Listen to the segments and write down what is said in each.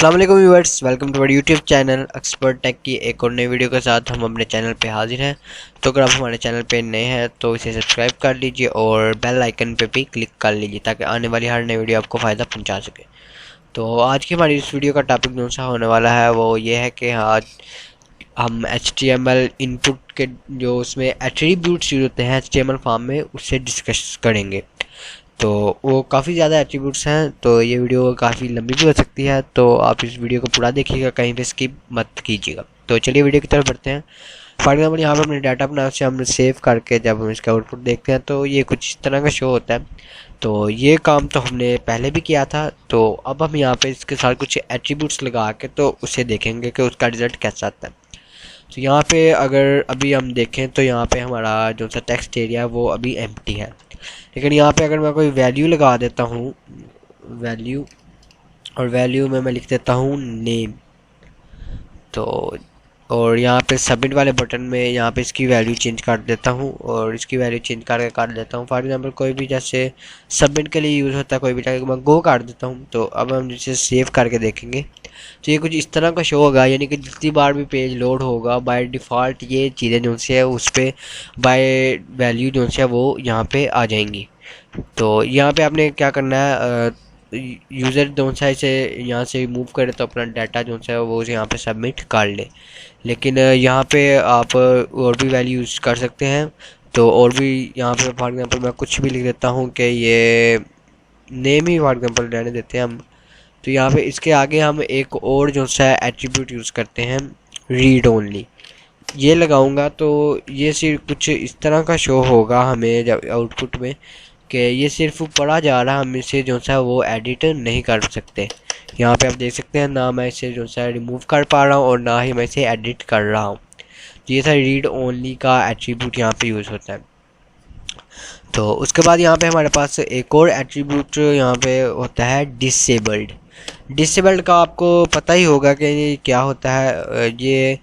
अस्सलाम वालेकुम viewers, welcome to our YouTube channel expert tech की एक और नई वीडियो के साथ हम अपने चैनल पे हाजिर हैं। तो अगर आप हमारे चैनल पे नए हैं तो इसे सब्सक्राइब कर लीजिए और बेल आइकन पे भी क्लिक कर लीजिए ताकि आने वाली हर नई वीडियो आपको फ़ायदा पहुंचा सके। तो आज की हमारी इस वीडियो का टॉपिक जो सा होने वाला है वो ये है कि आज हम HTML इनपुट के जो उसमें एट्रीब्यूट्स यूज होते हैं HTML फॉर्म में उससे डिस्कस करेंगे। तो वो काफ़ी ज़्यादा एट्रीब्यूट्स हैं, तो ये वीडियो काफ़ी लंबी भी हो सकती है, तो आप इस वीडियो को पूरा देखिएगा, कहीं पे स्किप मत कीजिएगा। तो चलिए वीडियो की तरफ बढ़ते हैं। फॉर एग्जाम्पल यहाँ पर अपने डाटा अपना से हम सेव करके जब हम इसका आउटपुट देखते हैं तो ये कुछ इस तरह का शो होता है। तो ये काम तो हमने पहले भी किया था, तो अब हम यहाँ पे इसके साथ कुछ एट्रीब्यूट्स लगा के तो उसे देखेंगे कि उसका रिजल्ट कैसा आता है। तो यहाँ पे अगर अभी हम देखें तो यहाँ पे हमारा जो सा टेक्स्ट एरिया है वो अभी एम्प्टी है, लेकिन यहाँ पे अगर मैं कोई वैल्यू लगा देता हूँ, वैल्यू, और वैल्यू में मैं लिख देता हूँ नेम, तो और यहाँ पे सबमिट वाले बटन में यहाँ पे इसकी वैल्यू चेंज कर देता हूँ और इसकी वैल्यू चेंज करके कर देता हूँ। फॉर एग्जांपल कोई भी जैसे सबमिट के लिए यूज़ होता है कोई भी टाइप, मैं गो कर देता हूँ। तो अब हम जिसे सेव करके देखेंगे तो ये कुछ इस तरह का शो होगा, यानी कि जितनी बार भी पेज लोड होगा बाय डिफ़ॉल्ट ये चीज़ें जो से है उस पर बाय वैल्यू जो से है वो यहाँ पे आ जाएंगी। तो यहाँ पे आपने क्या करना है, यूज़र जो सा इसे यहाँ से मूव करे तो अपना डाटा जो सा है वो यहाँ पे सबमिट कर ले। लेकिन यहाँ पे आप और भी वैल्यू यूज़ कर सकते हैं। तो और भी यहाँ पे फॉर एग्जांपल मैं कुछ भी लिख देता हूँ कि ये नेम ही फॉर एग्जांपल रहने देते हैं हम। तो यहाँ पे इसके आगे हम एक और जो सा एट्रीब्यूट यूज़ करते हैं, रीड ओनली, ये लगाऊंगा तो ये सिर्फ कुछ इस तरह का शो होगा हमें जब आउटपुट में कि ये सिर्फ पढ़ा जा रहा है, हम इसे जो सा वो एडिट नहीं कर सकते। यहाँ पे आप देख सकते हैं ना मैं इसे जो सा रिमूव कर पा रहा हूँ और ना ही मैं इसे एडिट कर रहा हूँ। तो ये था रीड ओनली का एट्रीब्यूट यहाँ पे यूज़ होता है। तो उसके बाद यहाँ पे हमारे पास एक और एट्रीब्यूट यहाँ पे होता है डिसेबल्ड। डिसेबल्ड का आपको पता ही होगा कि ये क्या होता है। ये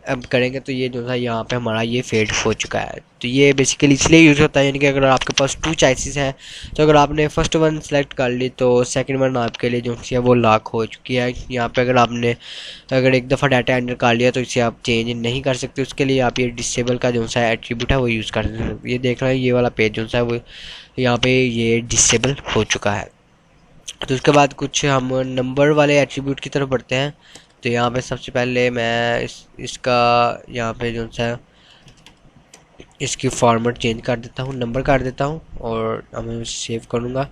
अब करेंगे तो ये जो था यहाँ पे हमारा ये फेड हो चुका है। तो ये बेसिकली इसलिए यूज़ होता है, यानी कि अगर आपके पास टू चॉइसेस हैं तो अगर आपने फर्स्ट वन सेलेक्ट कर ली तो सेकंड वन आपके लिए जो है वो लॉक हो चुकी है। यहाँ पे अगर आपने एक दफ़ा डाटा एंटर कर लिया तो इसे आप चेंज नहीं कर सकते, उसके लिए आप ये डिसेबल का जो सा एट्रीब्यूट है वो यूज़ कर सकते हैं। ये देख रहे हैं ये वाला पेज जो सा वो यहाँ पे ये डिसेबल हो चुका है। तो उसके बाद कुछ हम नंबर वाले एट्रीब्यूट की तरफ बढ़ते हैं। तो यहाँ पे सबसे पहले मैं इसका यहाँ पे जो सा इसकी फॉर्मेट चेंज कर देता हूँ, नंबर कर देता हूँ और मैं सेव करूँगा।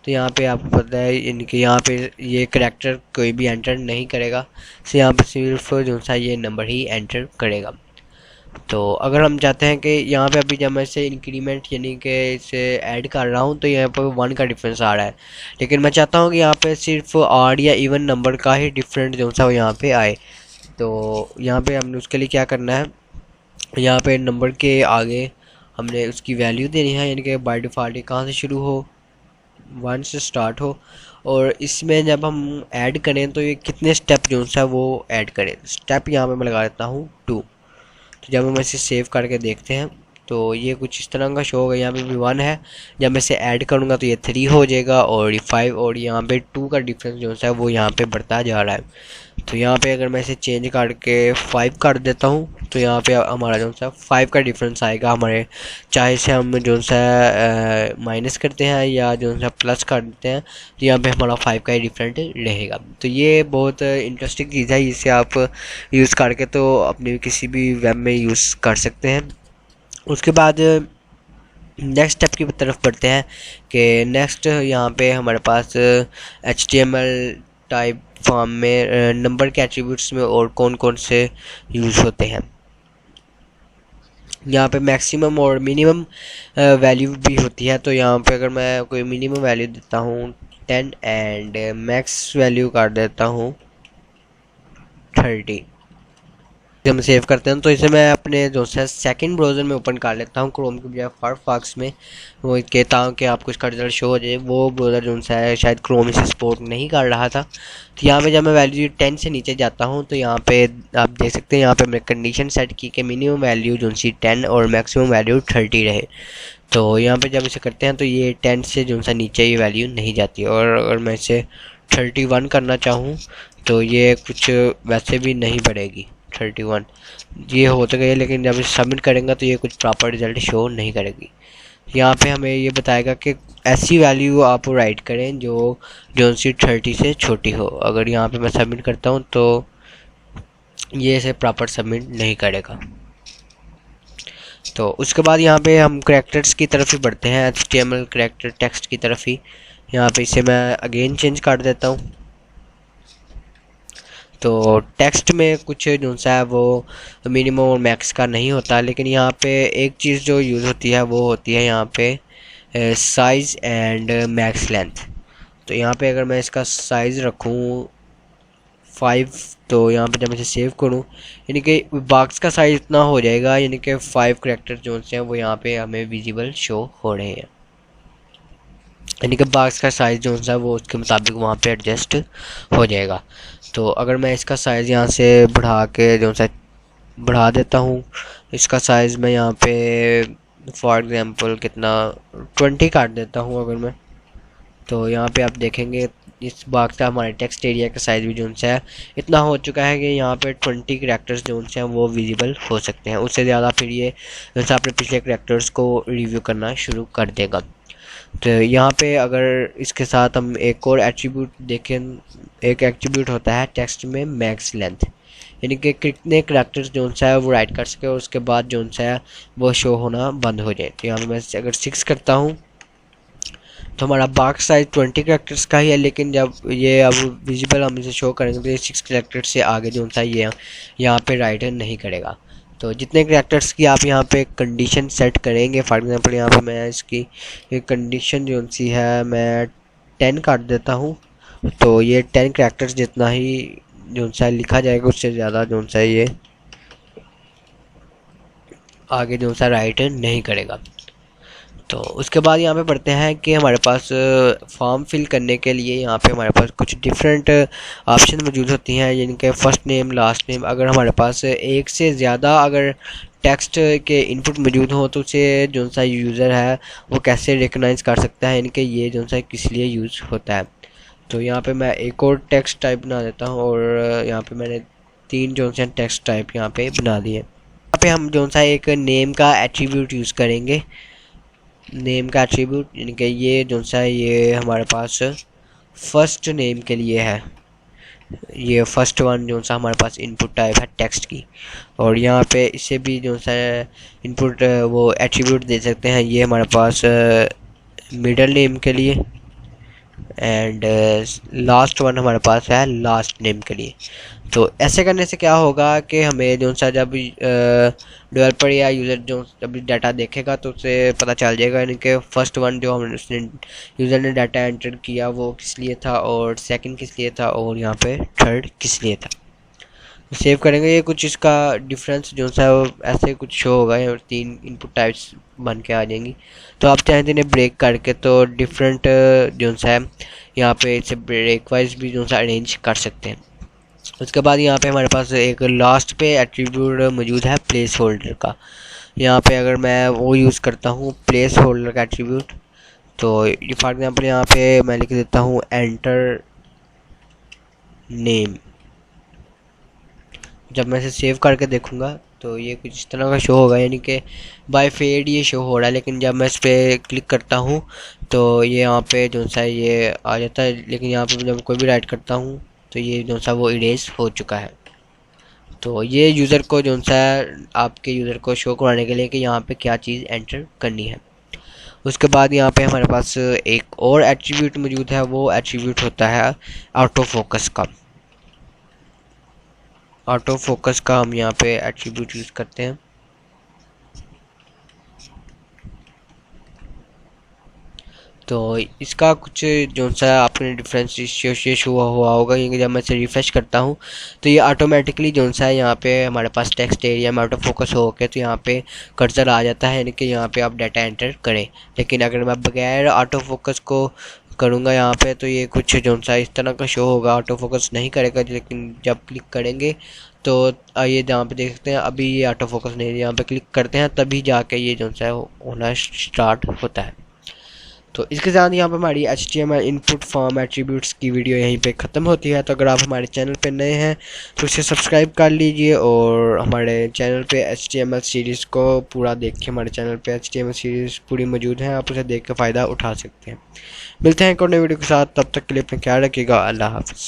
तो यहाँ पे आपको पता है इनके यहाँ पे ये करैक्टर कोई भी एंटर नहीं करेगा, तो यहाँ पे सिर्फ जो सा ये नंबर ही एंटर करेगा। तो अगर हम चाहते हैं कि यहाँ पे अभी जब मैं इसे इंक्रीमेंट यानी कि इसे ऐड कर रहा हूँ तो यहाँ पर 1 का डिफरेंस आ रहा है, लेकिन मैं चाहता हूँ कि यहाँ पे सिर्फ ऑड या इवन नंबर का ही डिफरेंट जो सा वो यहाँ पे आए। तो यहाँ पे हमने उसके लिए क्या करना है, यहाँ पे नंबर के आगे हमने उसकी वैल्यू देनी है, यानी कि बाय डिफ़ॉल्ट ये कहाँ से शुरू हो, 1 से स्टार्ट हो। और इसमें जब हम ऐड करें तो ये कितने स्टेप जो सा वो ऐड करें, स्टेप यहाँ पे मैं लगा देता हूँ 2। तो जब हम इसे सेव करके देखते हैं तो ये कुछ इस तरह का शो होगा। यहाँ पे भी 1 है, जब मैं इसे ऐड करूँगा तो ये 3 हो जाएगा और ये 5, और यहाँ पे 2 का डिफरेंस जो है वो यहाँ पे बढ़ता जा रहा है। तो यहाँ पे अगर मैं इसे चेंज करके 5 कर देता हूँ तो यहाँ पे हमारा जो सा 5 का डिफरेंस आएगा हमारे, चाहे से हम जो सा माइनस करते हैं या जो सा प्लस कर देते हैं तो यहाँ पे हमारा 5 का ही डिफरेंट रहेगा। तो ये बहुत इंटरेस्टिंग चीज़ है, इसे आप यूज़ करके तो अपने किसी भी वेब में यूज़ कर सकते हैं। उसके बाद नेक्स्ट स्टेप की तरफ बढ़ते हैं कि नेक्स्ट यहाँ पे हमारे पास HTML टाइप फॉर्म में नंबर के एट्रीब्यूट्स में और कौन कौन से यूज़ होते हैं। यहाँ पे मैक्सिमम और मिनिमम वैल्यू भी होती है। तो यहाँ पे अगर मैं कोई मिनिमम वैल्यू देता हूँ 10 एंड मैक्स वैल्यू कर देता हूँ 30, जब हम सेव करते हैं तो इसे मैं अपने जो है सेकंड ब्राउज़र में ओपन कर लेता हूँ, क्रोम की बजाय फायरफॉक्स में। वो कहता हूँ कि आपको इसका रिजल्ट शो हो जाए। वो ब्राउज़र जो है शायद क्रोम इसे सपोर्ट नहीं कर रहा था। तो यहाँ पे जब मैं वैल्यू 10 से नीचे जाता हूँ तो यहाँ पे आप देख सकते हैं यहाँ पे मैंने कंडीशन सेट की कि मिनिमम वैल्यू जो सी 10 और मैक्सिमम वैल्यू 30 रहे। तो यहाँ पे जब इसे करते हैं तो ये 10 से जो सा नीचे ये वैल्यू नहीं जाती, और अगर मैं इसे 31 करना चाहूँ तो ये कुछ वैसे भी नहीं बढ़ेगी 31, ये हो तो गई, लेकिन जब सबमिट करेंगे तो ये कुछ प्रॉपर रिजल्ट शो नहीं करेगी। यहाँ पे हमें ये बताएगा कि ऐसी वैल्यू आप राइट करें जो सी 30 से छोटी हो। अगर यहाँ पे मैं सबमिट करता हूँ तो ये इसे प्रॉपर सबमिट नहीं करेगा। तो उसके बाद यहाँ पे हम करैक्टर्स की तरफ ही बढ़ते हैं, HTML करैक्टर टेक्स्ट की तरफ ही। यहाँ पे इसे मैं अगेन चेंज कर देता हूँ। तो टेक्स्ट में कुछ जो सा है वो मिनिमम और मैक्स का नहीं होता, लेकिन यहाँ पे एक चीज़ जो यूज़ होती है वो होती है यहाँ पे साइज़ एंड मैक्स लेंथ। तो यहाँ पे अगर मैं इसका साइज़ रखूँ 5, तो यहाँ पे जब मैं इसे सेव करूँ यानी कि बॉक्स का साइज़ इतना हो जाएगा, यानी कि 5 करैक्टर जो से हैं वो यहाँ पे हमें विजिबल शो हो रहे हैं। यानी कि बॉक्स का साइज़ जो है वो उसके मुताबिक वहाँ पे एडजस्ट हो जाएगा। तो अगर मैं इसका साइज़ यहाँ से बढ़ा के जो सा बढ़ा देता हूँ, इसका साइज़ मैं यहाँ पे फॉर एग्ज़ाम्पल कितना 20 काट देता हूँ अगर मैं, तो यहाँ पे आप देखेंगे इस बॉक्स का हमारे टेक्स्ट एरिया का साइज़ भी जो है इतना हो चुका है कि यहाँ पे 20 करैक्टर्स जो हैं वो विजिबल हो सकते हैं। उससे ज़्यादा फिर ये जैसे अपने पिछले करैक्टर्स को रिव्यू करना शुरू कर देगा। तो यहाँ पे अगर इसके साथ हम एक और एट्रीब्यूट देखें, एक एट्रीब्यूट होता है टेक्स्ट में मैक्स लेंथ, यानी कि कितने करैक्टर्स जो है वो राइट कर सके और उसके बाद जो है वो शो होना बंद हो जाए। तो यहाँ पे मैं अगर 6 करता हूँ तो हमारा बॉक्स साइज 20 करैक्टर्स का ही है, लेकिन जब ये अब विजिबल हम इसे शो करेंगे तो ये 6 करैक्टर्स से आगे जो सा ये यहाँ पे राइट नहीं करेगा। तो जितने करैक्टर्स की आप यहाँ पे कंडीशन सेट करेंगे, फॉर एग्जांपल यहाँ पे मैं इसकी एक कंडीशन जो सी है मैं 10 काट देता हूँ, तो ये 10 करैक्टर्स जितना ही जो सा लिखा जाएगा उससे ज़्यादा जो सा ये आगे जो सा राइट नहीं करेगा। तो उसके बाद यहाँ पे पढ़ते हैं कि हमारे पास फॉर्म फिल करने के लिए यहाँ पे हमारे पास कुछ डिफरेंट ऑप्शन मौजूद होती हैं, यानी कि फ़र्स्ट नेम लास्ट नेम। अगर हमारे पास एक से ज़्यादा अगर टेक्स्ट के इनपुट मौजूद हो तो उसे जो सा यूज़र है वो कैसे रिकगनाइज़ कर सकता है, यानी कि ये जो सा किस लिए यूज़ होता है। तो यहाँ पे मैं एक और टेक्स्ट टाइप बना देता हूँ और यहाँ पे मैंने 3 जो सा टेक्स्ट टाइप यहाँ पे बना दिए। यहाँ पे हम जो सा एक नेम का एट्रीब्यूट यूज़ करेंगे, नेम का एट्रीब्यूट, यानी कि ये जो सा ये हमारे पास फर्स्ट नेम के लिए है। ये फर्स्ट वन जो सा हमारे पास इनपुट टाइप है टेक्स्ट की, और यहाँ पे इसे भी जो सा इनपुट वो एट्रीब्यूट दे सकते हैं। ये हमारे पास मिडल नेम के लिए एंड लास्ट वन हमारे पास है लास्ट नेम के लिए। तो ऐसे करने से क्या होगा कि हमें जो सा जब डेवलपर या यूज़र जो जब डाटा देखेगा तो उसे पता चल जाएगा, यानी कि फर्स्ट वन जो हमने उसने यूज़र ने डाटा एंटर किया वो किस लिए था, और सेकंड किस लिए था, और यहाँ पे थर्ड किस लिए था। सेव करेंगे, ये कुछ इसका डिफरेंस जो सा ऐसे कुछ शो होगा, या 3 इनपुट टाइप्स बन के आ जाएंगी। तो आप चाहें तो इन्हें ब्रेक करके तो डिफरेंट जो सा है यहाँ पे इसे ब्रेक वाइज भी जो सा अरेंज कर सकते हैं। उसके बाद यहाँ पे हमारे पास एक लास्ट पे एट्रीब्यूट मौजूद है प्लेस होल्डर का। यहाँ पे अगर मैं वो यूज़ करता हूँ प्लेस होल्डर का एट्रीब्यूट, तो फॉर एग्जांपल यहाँ पे मैं लिख देता हूँ एंटर नेम। जब मैं इसे सेव करके देखूँगा तो ये कुछ इस तरह का शो होगा, यानी कि बाय फेड ये शो हो रहा है, लेकिन जब मैं इस पर क्लिक करता हूँ तो ये यहाँ पे जो सा ये आ जाता है, लेकिन यहाँ पे जब कोई भी राइट करता हूँ तो ये जो सा वो इरेज हो चुका है। तो ये यूज़र को जो सा आपके यूज़र को शो कराने के लिए कि यहाँ पे क्या चीज़ एंटर करनी है। उसके बाद यहाँ पे हमारे पास एक और एट्रीब्यूट मौजूद है, वो एट्रीब्यूट होता है ऑटो फोकस का। ऑटो फोकस का हम यहाँ पे एट्रीब्यूट यूज़ करते हैं। तो इसका कुछ जो सा आपने डिफरेंस शो हुआ होगा, क्योंकि जब मैं इसे रिफ़्रेश करता हूँ तो ये ऑटोमेटिकली जो सा है यहाँ पे हमारे पास टेक्स्ट एरिया में ऑटो फोकस हो के तो यहाँ पे कर्सर आ जाता है, यानी कि यहाँ पे आप डाटा एंटर करें। लेकिन अगर मैं बगैर ऑटो फोकस को करूँगा यहाँ पे तो ये कुछ जो सा इस तरह का शो होगा, ऑटो फोकस नहीं करेगा। लेकिन जब क्लिक करेंगे तो ये जहाँ पे देख सकते हैं अभी ये ऑटो फोकस नहीं है, यहाँ पे क्लिक करते हैं तभी जाके ये जो सा है होना स्टार्ट होता है। तो इसके साथ यहाँ पर हमारी HTML इनपुट फॉर्म एट्रीब्यूट्स की वीडियो यहीं पे ख़त्म होती है। तो अगर आप हमारे चैनल पे नए हैं तो इसे सब्सक्राइब कर लीजिए और हमारे चैनल पे HTML सीरीज़ को पूरा देखिए। हमारे चैनल पे HTML सीरीज़ पूरी मौजूद है, आप उसे देख कर फ़ायदा उठा सकते हैं। मिलते हैं एक और नई वीडियो के साथ, तब तक के लिए अपना ख्याल रखिएगा। अल्लाह हाफ़िज़।